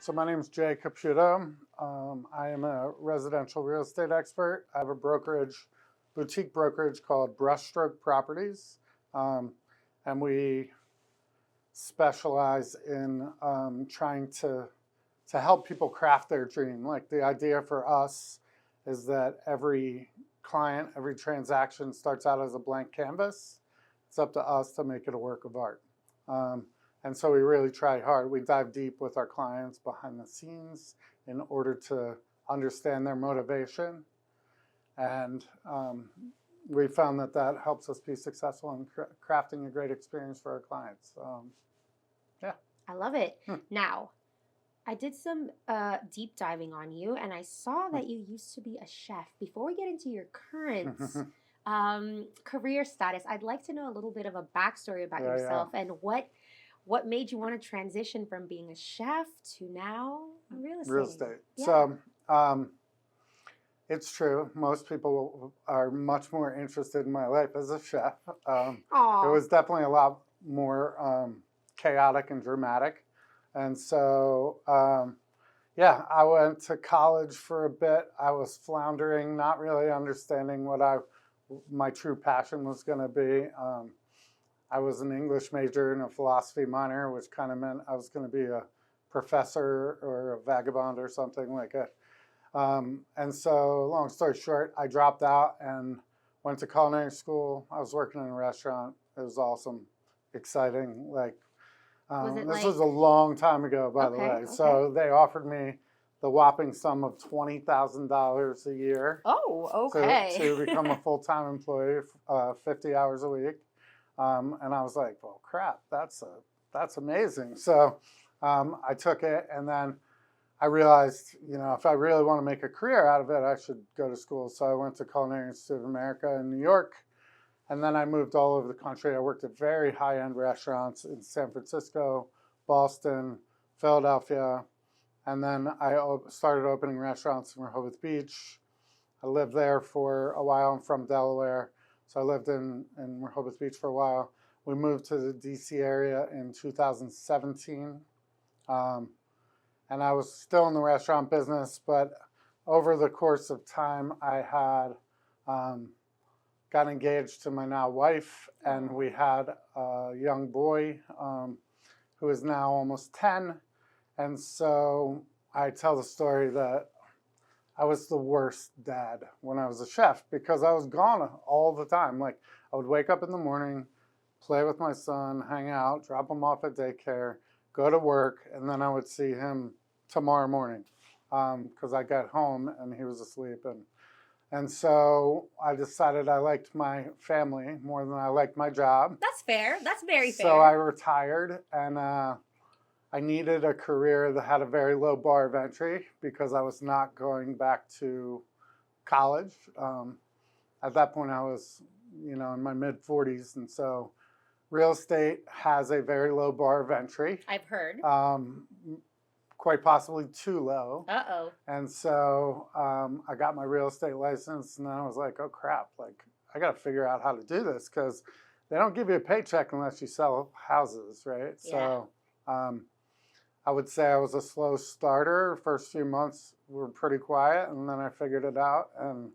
So my name is Jay Caputo. I am a residential real estate expert. I have a boutique brokerage called Brushstroke Properties. And we specialize in trying to help people craft their dream. Like, the idea for us is that every client, every transaction starts out as a blank canvas. It's up to us to make it a work of art. And so we really try hard. We dive deep with our clients behind the scenes in order to understand their motivation. And we found that helps us be successful in crafting a great experience for our clients. Yeah. I love it. Now, I did some deep diving on you, and I saw that you used to be a chef. Before we get into your current career status, I'd like to know a little bit of a backstory about yourself and what made you want to transition from being a chef to now real estate. Real estate. Yeah. So it's true. Most people are much more interested in my life as a chef. It was definitely a lot more chaotic and dramatic. And so, yeah, I went to college for a bit. I was floundering, not really understanding what my true passion was going to be. I was an English major and a philosophy minor, which kind of meant I was going to be a professor or a vagabond or something like it. And so, long story short, I dropped out and went to culinary school. I was working in a restaurant. It was awesome, exciting. This was a long time ago, by the way. Okay. So they offered me the whopping sum of $20,000 a year. Oh, okay. To become a full-time employee, 50 hours a week. And I was like, well, crap, that's amazing. So I took it, and then I realized, if I really want to make a career out of it, I should go to school. So I went to Culinary Institute of America in New York, and then I moved all over the country. I worked at very high-end restaurants in San Francisco, Boston, Philadelphia, and then I started opening restaurants in Rehoboth Beach. I lived there for a while. I'm from Delaware. So I lived in Rehoboth Beach for a while. We moved to the DC area in 2017. And I was still in the restaurant business, but over the course of time, I had got engaged to my now wife, and we had a young boy who is now almost 10. And so I tell the story that I was the worst dad when I was a chef because I was gone all the time. Like, I would wake up in the morning, play with my son, hang out, drop him off at daycare, go to work, and then I would see him tomorrow morning because I got home and he was asleep. And so I decided I liked my family more than I liked my job. That's fair. That's very fair. So I retired, and I needed a career that had a very low bar of entry because I was not going back to college. At that point, I was, in my mid-40s, and so real estate has a very low bar of entry. I've heard. Quite possibly too low. Uh-oh. And so I got my real estate license, and then I was like, oh, crap, I got to figure out how to do this because they don't give you a paycheck unless you sell houses, right? Yeah. So I would say I was a slow starter. First few months were pretty quiet, and then I figured it out, and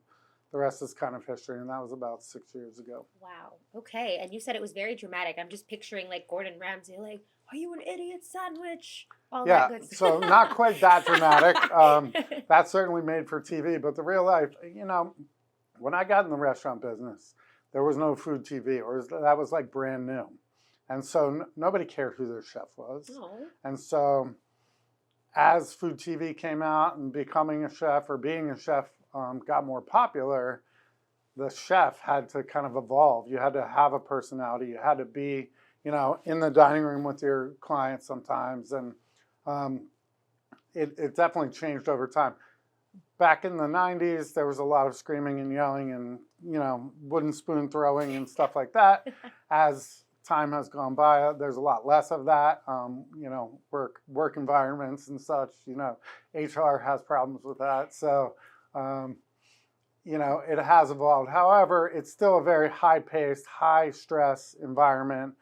the rest is kind of history, and that was about 6 years ago. Wow. Okay. And you said it was very dramatic. I'm just picturing like Gordon Ramsay, like, are you an idiot sandwich? All that good stuff. So not quite that dramatic. That's certainly made for TV, but the real life, when I got in the restaurant business, there was no food TV, or that was like brand new. And so nobody cared who their chef was. Oh. And so as food TV came out and becoming a chef or being a chef got more popular, the chef had to kind of evolve. You had to have a personality. You had to be, in the dining room with your clients sometimes. And it definitely changed over time. Back in the 90s, there was a lot of screaming and yelling and, wooden spoon throwing and stuff like that. As time has gone by, there's a lot less of that. Work environments and such, HR has problems with that. So, it has evolved. However, it's still a very high-paced, high-stress environment,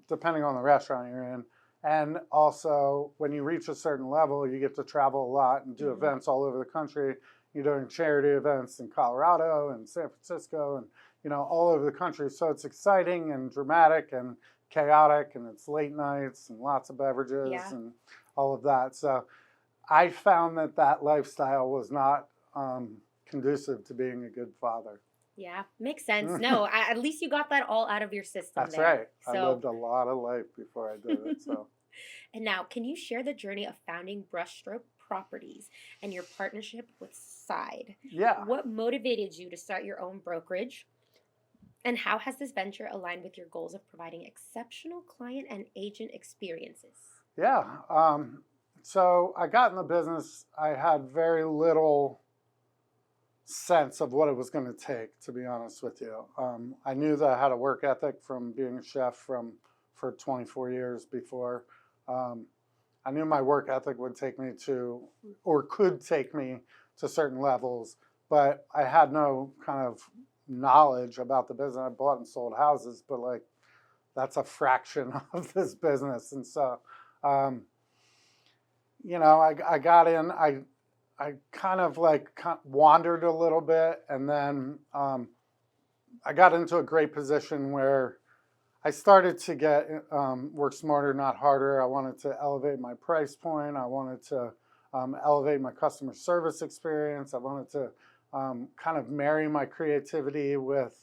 depending on the restaurant you're in. And also, when you reach a certain level, you get to travel a lot and do events all over the country. You're doing charity events in Colorado and San Francisco and, all over the country. So it's exciting and dramatic and chaotic, and it's late nights and lots of beverages and all of that. So I found that lifestyle was not conducive to being a good father. Yeah, makes sense. No, at least you got that all out of your system. That's right. I lived a lot of life before I did it. So. And now, can you share the journey of founding Brushstroke Properties and your partnership with Side? Yeah. What motivated you to start your own brokerage? And how has this venture aligned with your goals of providing exceptional client and agent experiences? Yeah. So I got in the business. I had very little sense of what it was going to take, to be honest with you. I knew that I had a work ethic from being a chef for 24 years before. I knew my work ethic would take me to, or could take me to certain levels, but I had no kind of knowledge about the business. I bought and sold houses, but that's a fraction of this business. And so, I got in, I kind of wandered a little bit, and then I got into a great position where I started to get work smarter, not harder. I wanted to elevate my price point. I wanted to elevate my customer service experience. I wanted to kind of marry my creativity with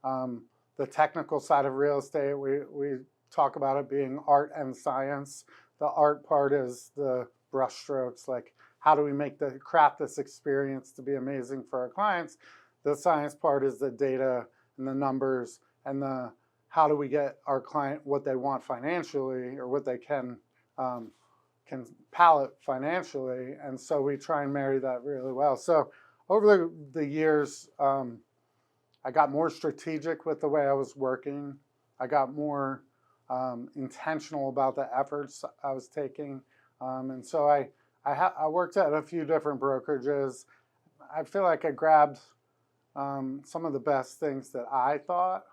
the technical side of real estate. We talk about it being art and science. The art part is the brush strokes, how do we craft this experience to be amazing for our clients? The science part is the data and the numbers and how do we get our client what they want financially, or what they can palate financially. And so we try and marry that really well. So over the years, I got more strategic with the way I was working. I got more intentional about the efforts I was taking. And so I worked at a few different brokerages. I feel like I grabbed some of the best things that I thought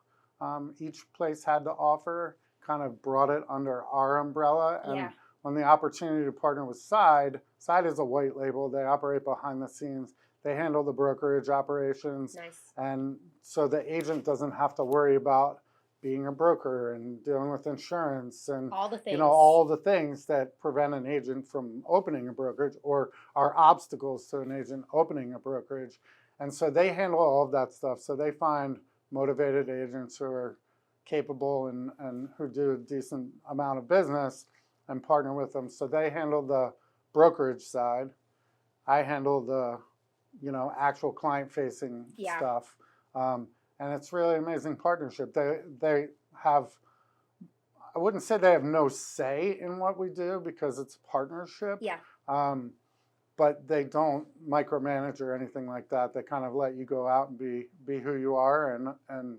each place had to offer, kind of brought it under our umbrella. And when the opportunity to partner with Side is a white label. They operate behind the scenes. They handle the brokerage operations. Nice. And so the agent doesn't have to worry about being a broker and dealing with insurance and all the things, all the things that prevent an agent from opening a brokerage, or are obstacles to an agent opening a brokerage. And so they handle all of that stuff. So they find motivated agents who are capable and who do a decent amount of business and partner with them. So they handle the brokerage side. I handle the actual client-facing stuff. And it's really an amazing partnership. They have, I wouldn't say they have no say in what we do because it's a partnership. Yeah. But they don't micromanage or anything like that. They kind of let you go out and be who you are and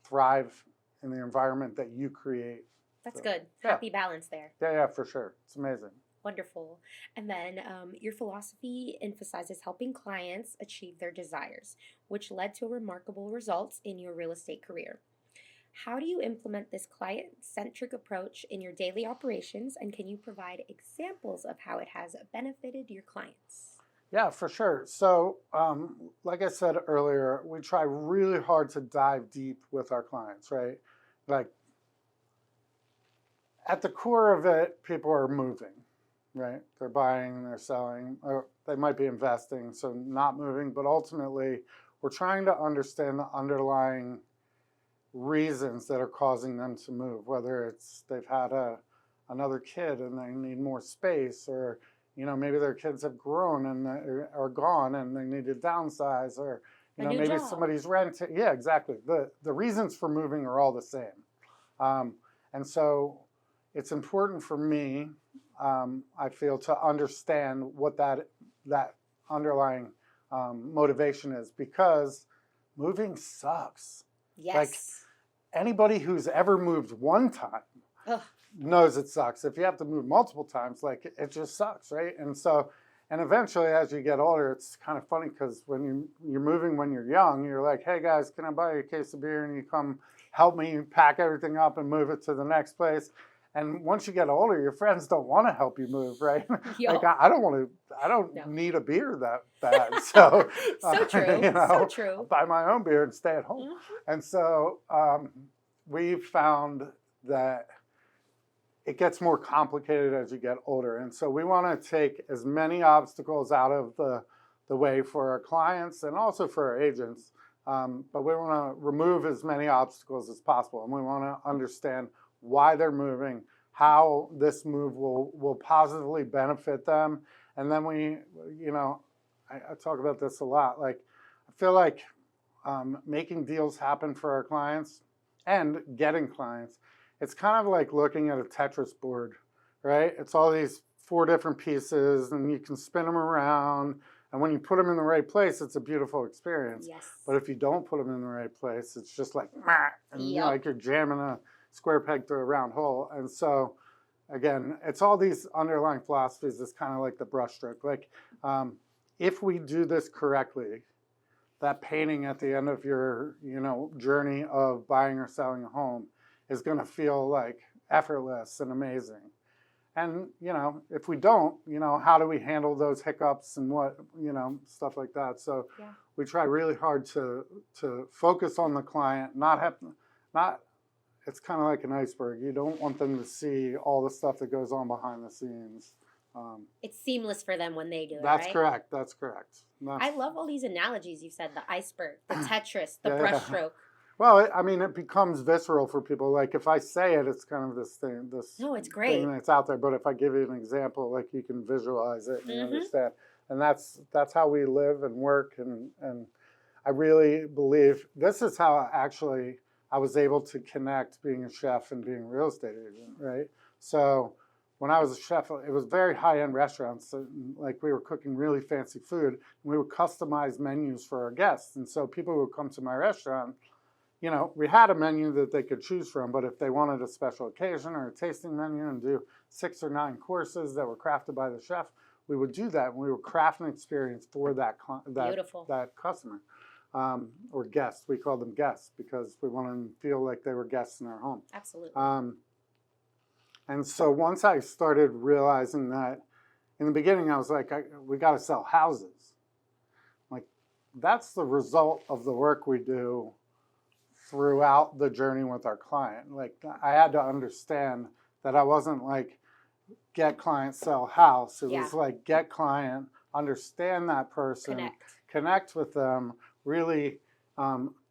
thrive in the environment that you create. That's good. Happy balance there. Yeah, for sure. It's amazing. Wonderful. And then your philosophy emphasizes helping clients achieve their desires, which led to remarkable results in your real estate career. How do you implement this client-centric approach in your daily operations, and can you provide examples of how it has benefited your clients? Yeah, for sure. So, like I said earlier, we try really hard to dive deep with our clients, right? At the core of it, people are moving. Right? They're buying, they're selling, or they might be investing, so not moving. But ultimately, we're trying to understand the underlying reasons that are causing them to move, whether it's they've had another kid and they need more space, or maybe their kids have grown and are gone and they need to downsize, or maybe job. Somebody's renting. Yeah, exactly. The reasons for moving are all the same. And so it's important for me, I feel, to understand what that underlying motivation is, because moving sucks. Yes. Anybody who's ever moved one time knows it sucks. If you have to move multiple times, it just sucks, right? And so, and eventually as you get older, it's kind of funny because when you're moving when you're young, you're like, hey guys, can I buy you a case of beer? And you come help me pack everything up and move it to the next place. And once you get older, your friends don't want to help you move, right? Yo. Like I don't No. need a beer that bad. So, So true. you know, So I'll true. buy my own beer and stay at home. Mhm. And so we found that it gets more complicated as you get older. And so we want to take as many obstacles out of the way for our clients and also for our agents. But we want to remove as many obstacles as possible. And we want to understand why they're moving, how this move will positively benefit them. And then we, you know, I talk about this a lot. Like, I feel like making deals happen for our clients and getting clients, it's kind of like looking at a Tetris board, right? It's all these 4 different pieces and you can spin them around. And when you put them in the right place, it's a beautiful experience. Yes. But if you don't put them in the right place, it's just like, meh, and you know, like you're jamming a square peg through a round hole. And so, again, it's all these underlying philosophies. It's kind of like the brushstroke. Like, if we do this correctly, that painting at the end of your, you know, journey of buying or selling a home is going to feel like effortless and amazing. And, you know, if we don't, you know, how do we handle those hiccups and what, you know, stuff like that. So we try really hard to focus on the client, not, it's kind of like an iceberg. You don't want them to see all the stuff that goes on behind the scenes. It's seamless for them when they do it, That's right? correct. That's correct. I love all these analogies you said, the iceberg, the Tetris, the brushstroke. Well, I mean, it becomes visceral for people. Like if I say it, it's kind of this thing, No, it's great. thing that's out there. But if I give you an example, like you can visualize it and you understand. And that's how we live and work. And I really believe this is how I was able to connect being a chef and being a real estate agent, right? So when I was a chef, it was very high-end restaurants. So, like we were cooking really fancy food, and we would customize menus for our guests. And so people would come to my restaurant. You know, we had a menu that they could choose from, but if they wanted a special occasion or a tasting menu and do 6 or 9 courses that were crafted by the chef, we would do that. And we would craft an experience for that customer or guest. We called them guests because we wanted them to feel like they were guests in our home. Absolutely. And so once I started realizing that, in the beginning I was like, we got to sell houses. Like, that's the result of the work we do throughout the journey with our client. Like, I had to understand that I wasn't like, get client, sell house. It was like, get client, understand that person, connect with them, really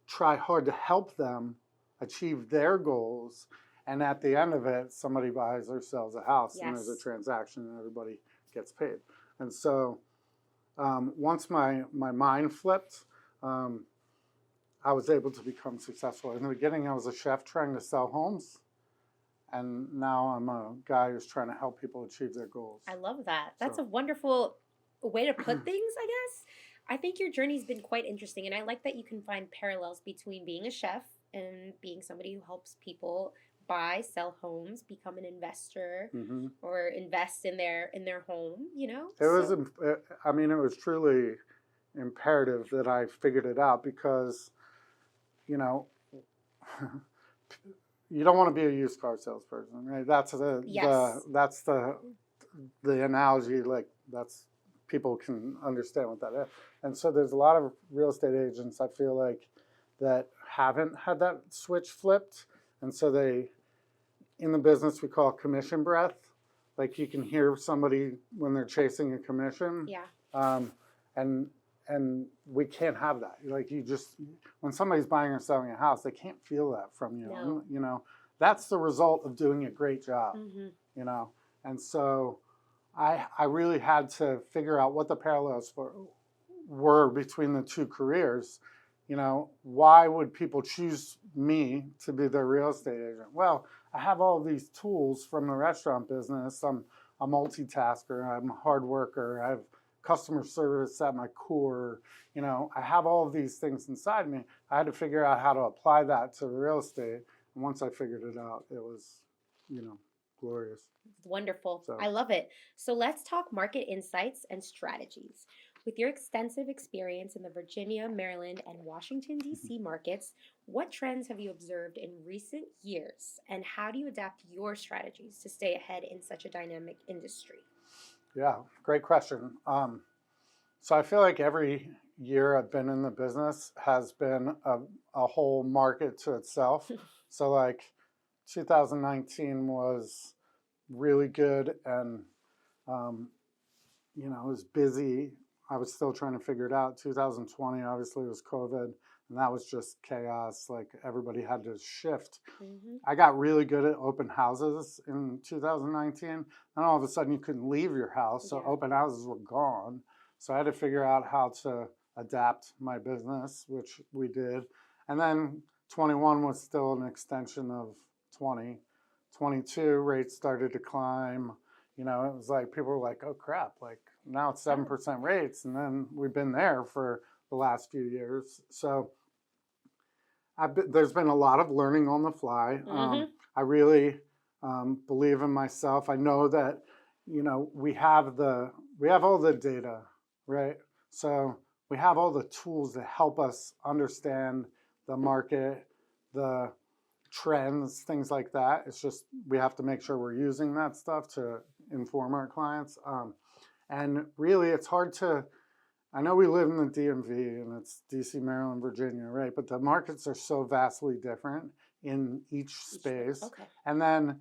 try hard to help them achieve their goals. And at the end of it, somebody buys or sells a house and there's a transaction and everybody gets paid. And so once my mind flipped, I was able to become successful. In the beginning, I was a chef trying to sell homes. And now I'm a guy who's trying to help people achieve their goals. I love that. That's a wonderful way to put things, I guess. I think your journey's been quite interesting. And I like that you can find parallels between being a chef and being somebody who helps people buy, sell homes, become an investor, or invest in their home, you know? It was truly imperative that I figured it out because, you know, you don't want to be a used car salesperson, right? That's the analogy, like that's people can understand what that is. And so there's a lot of real estate agents I feel like that haven't had that switch flipped. And so in the business we call commission breath. Like you can hear somebody when they're chasing a commission. Yeah. And we can't have that. Like when somebody's buying or selling a house, they can't feel that from you. No. You know, that's the result of doing a great job. You know, and so I really had to figure out what the parallels were between the two careers. You know, why would people choose me to be their real estate agent? Well, I have all these tools from the restaurant business. I'm a multitasker. I'm a hard worker. I have customer service at my core. You know, I have all of these things inside me. I had to figure out how to apply that to real estate. And once I figured it out, it was, you know, glorious. Wonderful. I love it. So let's talk market insights and strategies. With your extensive experience in the Virginia, Maryland, and Washington, D.C. markets, what trends have you observed in recent years, and how do you adapt your strategies to stay ahead in such a dynamic industry? Yeah, great question. So I feel like every year I've been in the business has been a whole market to itself. So like 2019 was really good, and it was busy. I was still trying to figure it out. 2020 obviously was COVID, and that was just chaos. Like everybody had to shift. Mm-hmm. I got really good at open houses in 2019, and all of a sudden you couldn't leave your house, so Yeah. open houses were gone. So I had to figure out how to adapt my business, which we did. And then 21 was still an extension of 20. 22 rates started to climb. It was like people were like, oh crap, like now it's 7% rates. And then we've been there for the last few years. So there's been a lot of learning on the fly. Mm-hmm. I really believe in myself. I know that, we have all the data, right? So we have all the tools that help us understand the market, the trends, things like that. It's just we have to make sure we're using that stuff to inform our clients. And really, it's hard to. I know we live in the DMV and it's DC, Maryland, Virginia, right? But the markets are so vastly different in each space. Okay. And then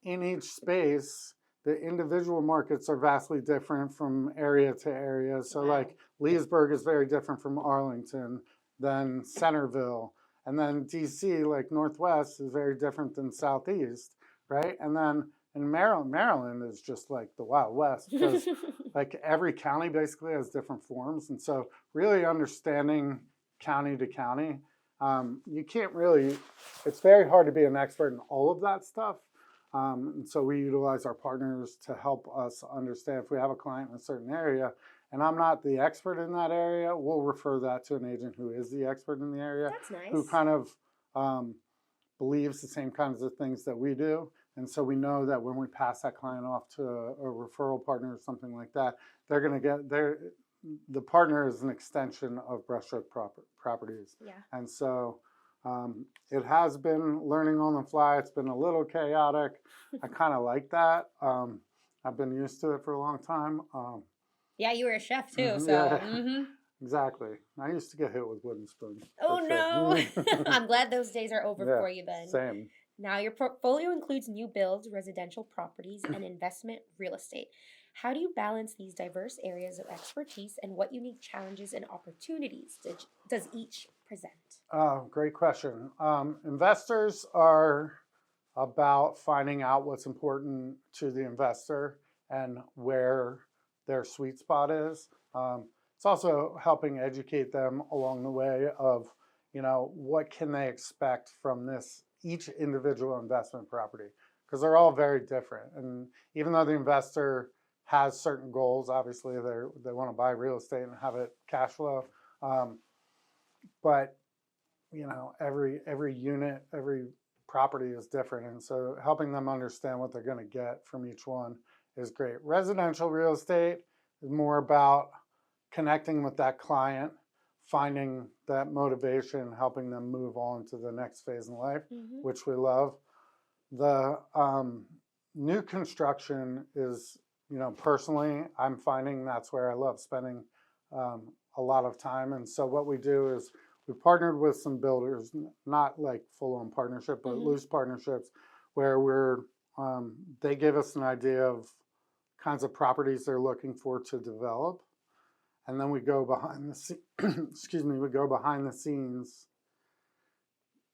in each space, the individual markets are vastly different from area to area. So Wow. like Leesburg is very different from Arlington than Centerville. And then DC, like Northwest, is very different than Southeast, right? And then in Maryland is just like the Wild West, because like every county basically has different forms. And so really understanding county to county, you can't really, it's very hard to be an expert in all of that stuff. And so we utilize our partners to help us understand if we have a client in a certain area and I'm not the expert in that area, we'll refer that to an agent who is the expert in the area. That's nice. Who kind of believes the same kinds of things that we do. And so we know that when we pass that client off to a referral partner or something like that, they're going to get the partner is an extension of Brushstroke Properties. Yeah. And so it has been learning on the fly. It's been a little chaotic. I kind of like that. I've been used to it for a long time. Yeah, you were a chef too, so. Yeah, Mm-hmm. exactly. I used to get hit with wooden spoons. Oh no! Sure. I'm glad those days are over Yeah, for you then. Same. Now, your portfolio includes new builds, residential properties, and investment real estate. How do you balance these diverse areas of expertise, and what unique challenges and opportunities does each present? Oh, great question. Investors are about finding out what's important to the investor and where their sweet spot is. It's also helping educate them along the way of, what can they expect from each individual investment property, because they're all very different. And even though the investor has certain goals, obviously they want to buy real estate and have it cash flow. But every unit, every property is different. And so helping them understand what they're going to get from each one is great. Residential real estate is more about connecting with that client, finding that motivation, helping them move on to the next phase in life, Mm-hmm. which we love. The new construction is, personally, I'm finding that's where I love spending a lot of time. And so what we do is we partnered with some builders, not like full-on partnership, but Mm-hmm. loose partnerships, where they give us an idea of kinds of properties they're looking for to develop. And then we go behind we go behind the scenes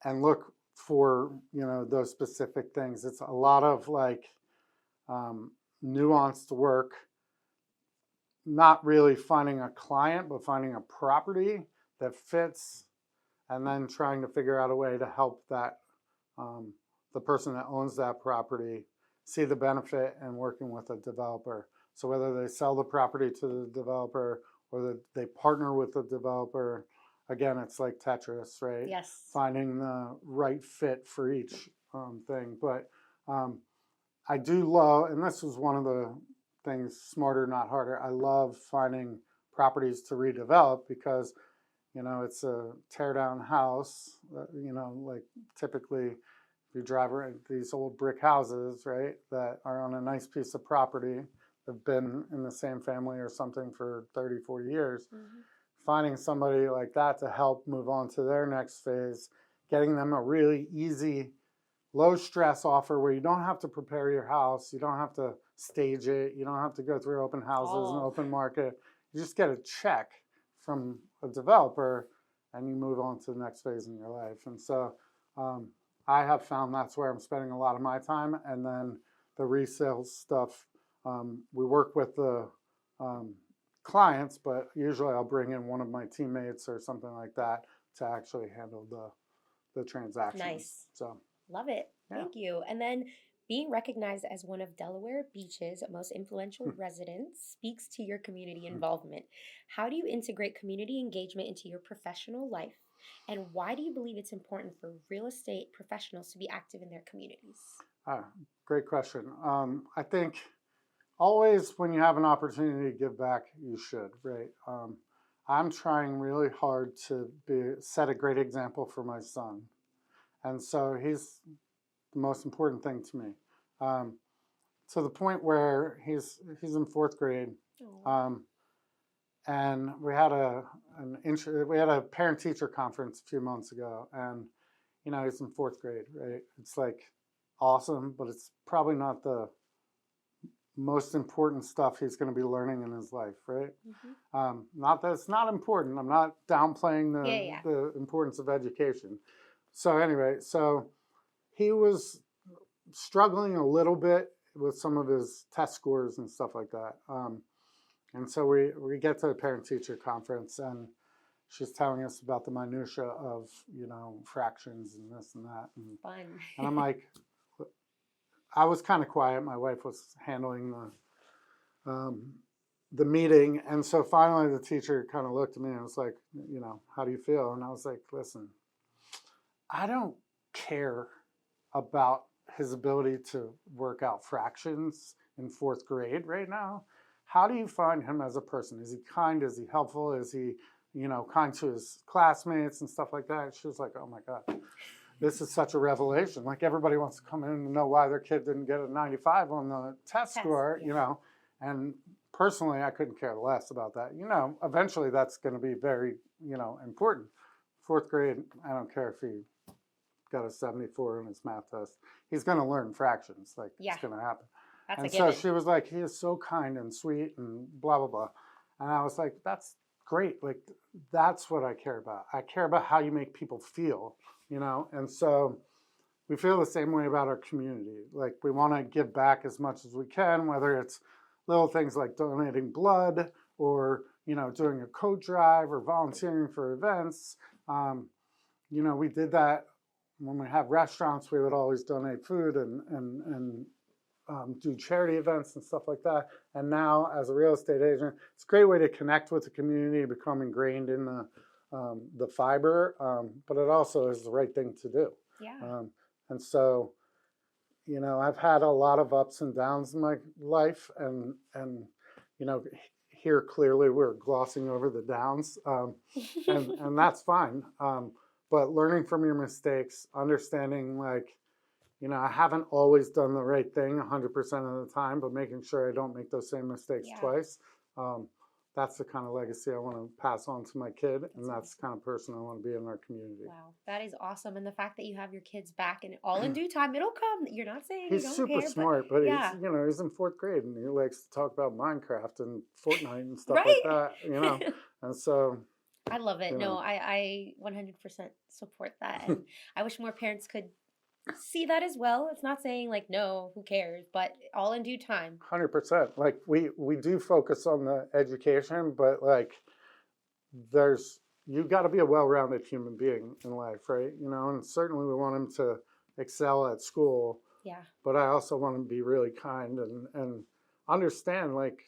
and look for, those specific things. It's a lot of like nuanced work, not really finding a client, but finding a property that fits, and then trying to figure out a way to help that the person that owns that property see the benefit and working with a developer. So whether they sell the property to the developer or they partner with the developer, again, it's like Tetris, right? Yes. Finding the right fit for each thing. But I do love, and this was one of the things, smarter, not harder. I love finding properties to redevelop because, you know, it's a tear down house, you know, like typically if you drive around these old brick houses, right, that are on a nice piece of property, have been in the same family or something for 30, 40 years, finding somebody like that to help move on to their next phase, getting them a really easy, low stress offer where you don't have to prepare your house, you don't have to stage it, you don't have to go through open houses and open market. You just get a check from a developer and you move on to the next phase in your life. And so I have found that's where I'm spending a lot of my time. And then the resale stuff, we work with the clients, but usually I'll bring in one of my teammates or something like that to actually handle the transaction. Nice. So love it. Yeah. Thank you. And then being recognized as one of Delaware Beach's most influential residents speaks to your community involvement. How do you integrate community engagement into your professional life? And why do you believe it's important for real estate professionals to be active in their communities? Great question. I think always when you have an opportunity to give back, you should, right? I'm trying really hard to set a great example for my son. And so he's the most important thing to me. To the point where he's in 4th grade. And we had a parent-teacher conference a few months ago, and you know, he's in 4th grade, right? It's like awesome, but it's probably not the most important stuff he's going to be learning in his life, right? Not that it's not important. I'm not downplaying the importance of education. So anyway, so he was struggling a little bit with some of his test scores and stuff like that. And so we get to the parent-teacher conference, and she's telling us about the minutia of, you know, fractions and this and that. And, Fun. And I'm like, I was kind of quiet. My wife was handling the meeting. And so finally the teacher kind of looked at me and was like, you know, how do you feel? And I was like, listen, I don't care about his ability to work out fractions in 4th grade right now. How do you find him as a person? Is he kind? Is he helpful? Is he, you know, kind to his classmates and stuff like that? She was like, oh my God, this is such a revelation. Like everybody wants to come in and know why their kid didn't get a 95 on the test score, you know. And personally, I couldn't care less about that. You know, eventually that's going to be very, you know, important. 4th grade, I don't care if he got a 74 on his math test. He's going to learn fractions. Like, it's going to happen. That's and so she was like, he is so kind and sweet and blah, blah, blah. And I was like, that's great. Like, that's what I care about. I care about how you make people feel, you know? And so we feel the same way about our community. Like, we want to give back as much as we can, whether it's little things like donating blood or, you know, doing a coat drive or volunteering for events. You know, we did that when we have restaurants. We would always donate food and do charity events and stuff like that. And now, as a real estate agent, it's a great way to connect with the community, become ingrained in the fiber. But it also is the right thing to do. Yeah. And so, you know, I've had a lot of ups and downs in my life, and you know, here clearly we're glossing over the downs, and that's fine. But learning from your mistakes, understanding, like, you know, I haven't always done the right thing 100% of the time, but making sure I don't make those same mistakes twice. That's the kind of legacy I want to pass on to my kid, and that's the kind of person I want to be in our community. Wow, that is awesome. And the fact that you have your kids back and all in due time, it'll come. You're not saying he's you don't super care, smart, but yeah. he's, you know, he's in 4th grade and he likes to talk about Minecraft and Fortnite and stuff like that, you know. And so I love it. You No, know. I 100% support that. And I wish more parents could see that as well. It's not saying like, no, who cares, but all in due time. 100%. Like we do focus on the education, but like you got to be a well-rounded human being in life, right? You know, and certainly we want him to excel at school. Yeah. But I also want him to be really kind and understand, like,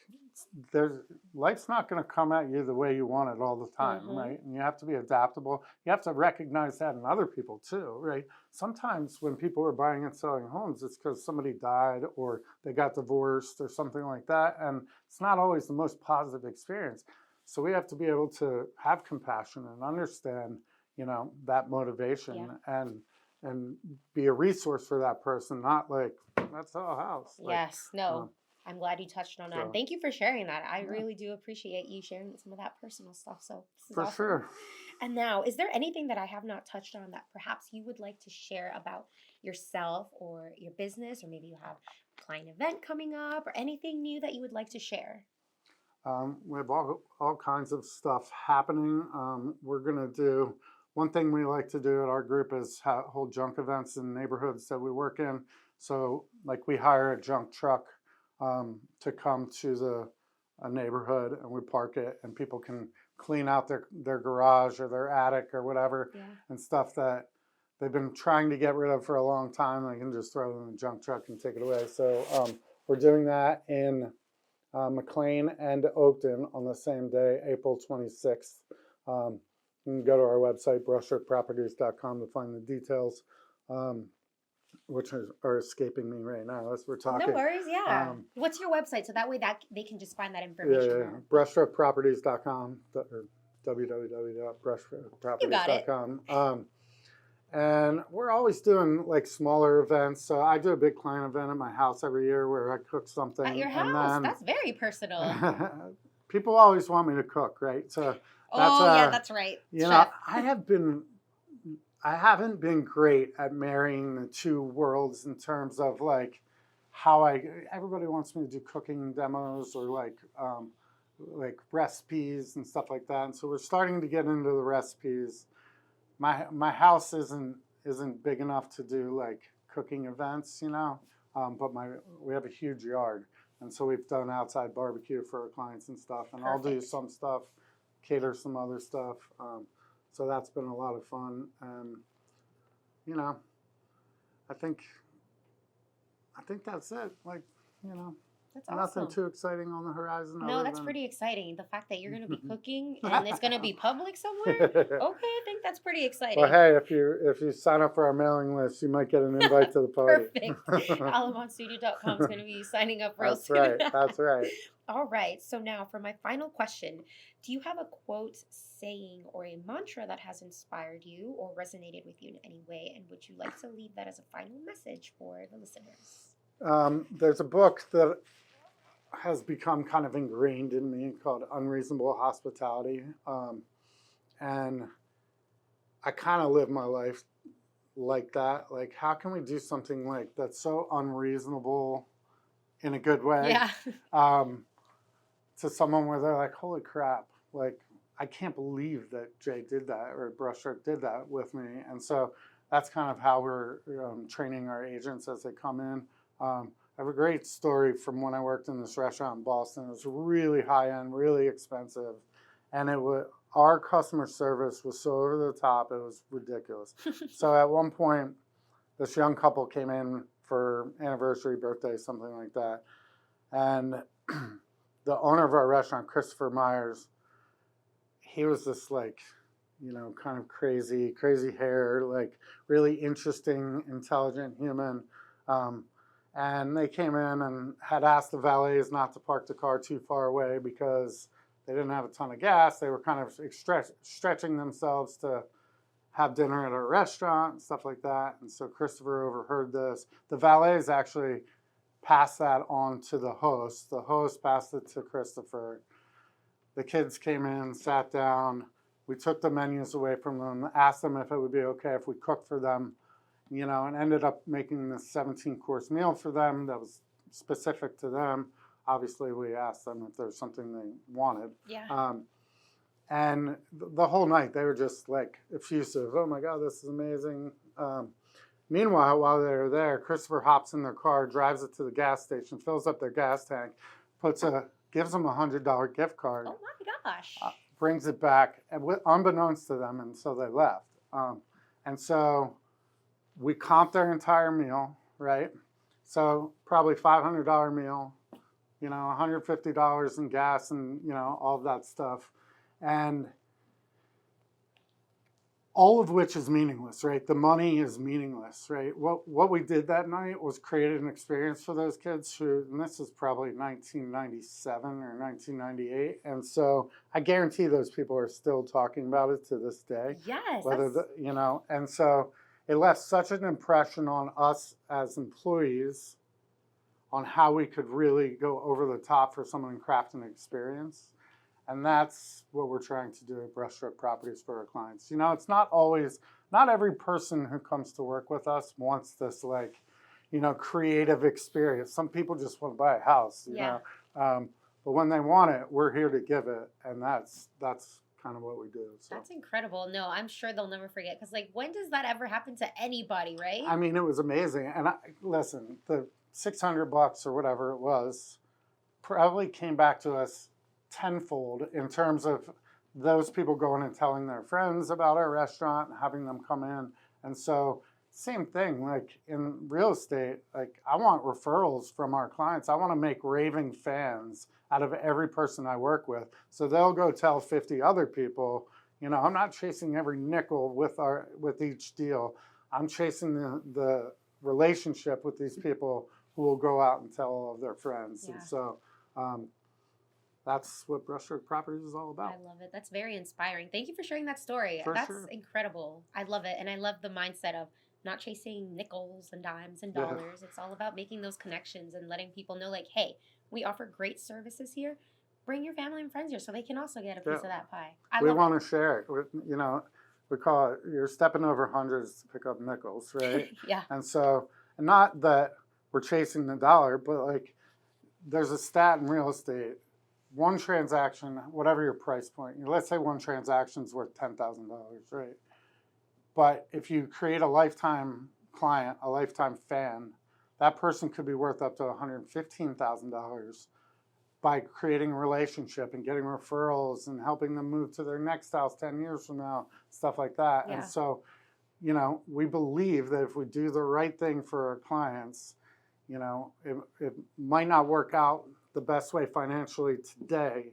life's not going to come at you the way you want it all the time, right? And you have to be adaptable. You have to recognize that in other people too, right? Sometimes when people are buying and selling homes, it's because somebody died or they got divorced or something like that, and it's not always the most positive experience. So we have to be able to have compassion and understand, that motivation and be a resource for that person, not like, that's our house. Yes, no. I'm glad you touched on that. And thank you for sharing that. I really do appreciate you sharing some of that personal stuff. So this is For awesome. sure. And now, is there anything that I have not touched on that perhaps you would like to share about yourself or your business, or maybe you have a client event coming up or anything new that you would like to share? We have all kinds of stuff happening. We're going to do, one thing we like to do at our group is hold junk events in neighborhoods that we work in. So like we hire a junk truck to come to a neighborhood, and we park it, and people can clean out their garage or their attic or whatever, and stuff that they've been trying to get rid of for a long time. They can just throw it in the junk truck and take it away. So we're doing that in McLean and Oakton on the same day, April 26th. You can go to our website, brushstrokeproperties.com, to find the details, which are escaping me right now as we're talking. No worries, yeah. What's your website? So that way that they can just find that information. Yeah. Brushstrokeproperties.com or www.brushstrokeproperties.com. And we're always doing like smaller events. So I do a big client event at my house every year where I cook something. At your house? That's very personal. People always want me to cook, right? So that's right. I haven't been great at marrying the two worlds in terms of like how everybody wants me to do cooking demos or like recipes and stuff like that. And so we're starting to get into the recipes. My house isn't big enough to do like cooking events, but we have a huge yard, and so we've done outside barbecue for our clients and stuff. And I'll do some stuff, cater some other stuff. So that's been a lot of fun. And I think that's it. Like, that's awesome. Nothing too exciting on the horizon. No, that's pretty exciting. The fact that you're going to be cooking and it's going to be public somewhere. Okay, I think that's pretty exciting. Well, hey, if you sign up for our mailing list, you might get an invite to the party. Perfect. AlamonStudio.com is going to be signing up real soon. That's right. That's right. All right. So now for my final question, do you have a quote, saying, or a mantra that has inspired you or resonated with you in any way? And would you like to leave that as a final message for the listeners? There's a book that has become kind of ingrained in me called Unreasonable Hospitality. And I kind of live my life like that. Like, how can we do something like that's so unreasonable in a good way? Yeah. To someone where they're like, holy crap, like, I can't believe that Jay did that or Brushstroke did that with me. And so that's kind of how we're training our agents as they come in. I have a great story from when I worked in this restaurant in Boston. It was really high end, really expensive, and our customer service was so over the top, it was ridiculous. So at one point, this young couple came in for anniversary, birthday, something like that, and the owner of our restaurant, Christopher Myers, he was this like, kind of crazy hair, like really interesting, intelligent human. And they came in and had asked the valets not to park the car too far away because they didn't have a ton of gas. They were kind of stretching themselves to have dinner at our restaurant and stuff like that. And so Christopher overheard this. The valets actually passed that on to the host. The host passed it to Christopher. The kids came in, sat down. We took the menus away from them, asked them if it would be okay if we cooked for them, and ended up making this 17-course meal for them that was specific to them. Obviously, we asked them if there's something they wanted. Yeah. And the whole night, they were just like effusive. Oh my God, this is amazing. Meanwhile, while they were there, Christopher hops in their car, drives it to the gas station, fills up their gas tank, gives them a $100 gift card. Oh my gosh. Brings it back, unbeknownst to them, and so they left. And so we comped their entire meal, right? So probably $500 meal, $150 in gas and, all of that stuff. And all of which is meaningless, right? The money is meaningless, right? What we did that night was created an experience for those kids who, and this is probably 1997 or 1998, and so I guarantee those people are still talking about it to this day. Yes. Whether and so it left such an impression on us as employees on how we could really go over the top for someone and craft an experience. And that's what we're trying to do at Brushstroke Properties for our clients. It's not every person who comes to work with us wants this creative experience. Some people just want to buy a house, you know. But when they want it, we're here to give it. And that's kind of what we do. So. That's incredible. No, I'm sure they'll never forget. Because when does that ever happen to anybody, right? I mean, it was amazing. And listen, the $600 or whatever it was probably came back to us tenfold in terms of those people going and telling their friends about our restaurant and having them come in. And so same thing, like in real estate, like I want referrals from our clients. I want to make raving fans out of every person I work with. So they'll go tell 50 other people, I'm not chasing every nickel with each deal. I'm chasing the relationship with these people who will go out and tell all of their friends. Yeah. And so that's what Brushstroke Properties is all about. I love it. That's very inspiring. Thank you for sharing that story. For That's sure. incredible. I love it. And I love the mindset of not chasing nickels and dimes and dollars. It's all about making those connections and letting people know, hey, we offer great services here. Bring your family and friends here so they can also get a piece of that pie. We want to share it. We call it, you're stepping over hundreds to pick up nickels, right? Yeah. And so, not that we're chasing the dollar, but there's a stat in real estate. One transaction, whatever your price point, let's say one transaction is worth $10,000, right? But if you create a lifetime client, a lifetime fan, that person could be worth up to $115,000 by creating a relationship and getting referrals and helping them move to their next house 10 years from now, stuff like that. Yeah. And so, we believe that if we do the right thing for our clients, it might not work out the best way financially today,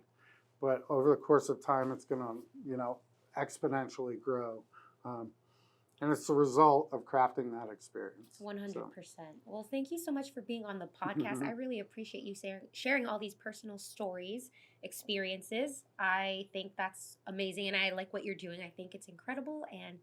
but over the course of time, it's going to, exponentially grow. And it's the result of crafting that experience. 100%. Well, thank you so much for being on the podcast. I really appreciate you sharing all these personal stories, experiences. I think that's amazing, and I like what you're doing. I think it's incredible, and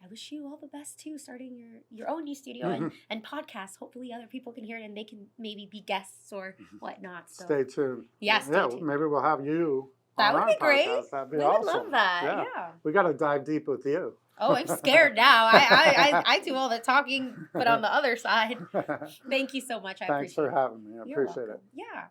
I wish you all the best too, starting your own new studio and podcast. Hopefully other people can hear it and they can maybe be guests or whatnot. So. Stay tuned. Yeah, stay tuned. Maybe we'll have you that on would be our great. podcast. That'd be we awesome. would love that. Yeah. We got to dive deep with you. Oh, I'm scared now. I do all the talking, but on the other side. Thank you so much. I Thanks appreciate for having me. I You're appreciate welcome. it. Yeah.